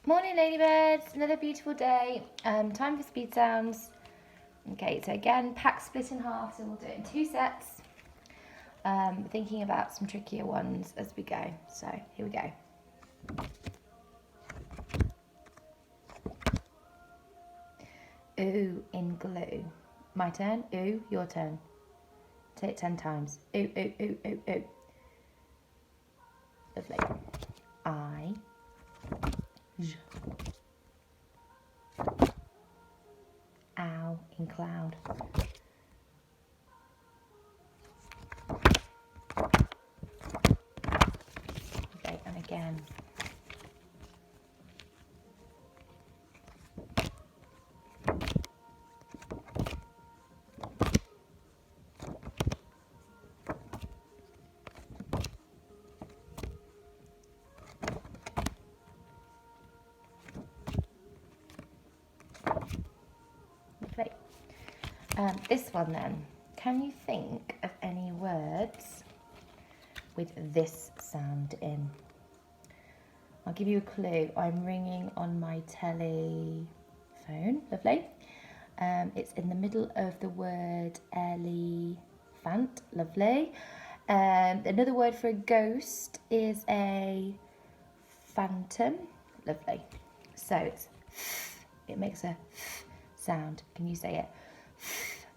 Morning ladybirds, another beautiful day. Time for speed sounds. Okay, so again, pack split in half, so we'll do it in 2 sets. Thinking about some trickier ones as we go. So here we go. Ooh in glue. My turn, ooh, your turn. Say it 10 times. Ooh, ooh, ooh, ooh, ooh. Lovely. I. J. Ow in cloud. Okay, and again. Lovely. This one then. Can you think of any words with this sound in? I'll give you a clue. I'm ringing on my telephone. Lovely. It's in the middle of the word elephant. Lovely. Another word for a ghost is a phantom. Lovely. So it makes a sound. Can you say it?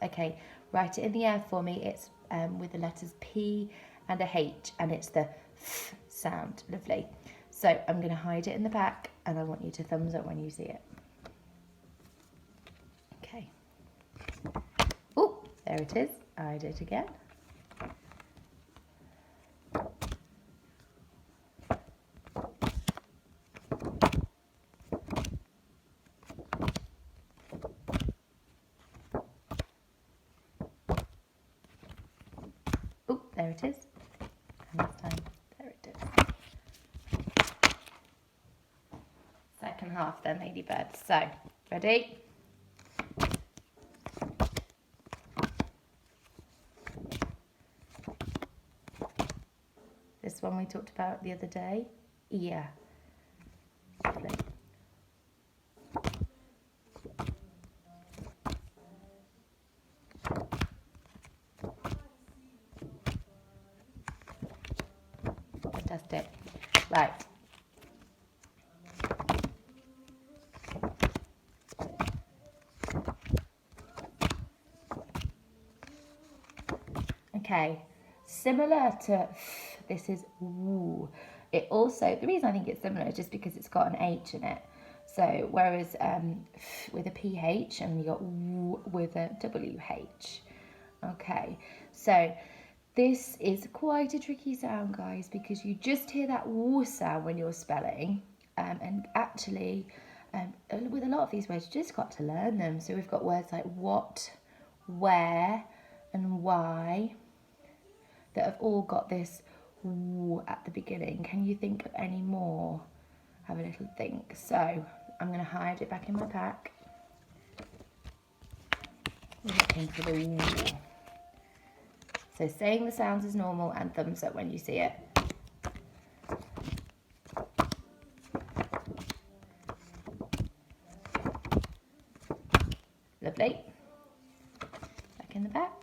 Okay, write it in the air for me. It's with the letters P and a H, and it's the sound. Lovely. So I'm going to hide it in the back, and I want you to thumbs up when you see it. Okay. Oh, there it is. I did it again. Oh, there it is. And this time, there it is. Second half then, ladybirds. So, ready? This one we talked about the other day. Ear. Lovely. Fantastic. Right. Okay. Similar to this is woo. It also, the reason I think it's similar is just because it's got an H in it. So whereas with a PH and you got woo with a WH. Okay. So this is quite a tricky sound, guys, because you just hear that woo sound when you're spelling. And actually, with a lot of these words, you just got to learn them. So we've got words like what, where, and why that have all got this woo at the beginning. Can you think of any more? Have a little think. So I'm going to hide it back in my pack. Looking for the woo. So saying the sounds is normal and thumbs up when you see it. Lovely. Back in the back.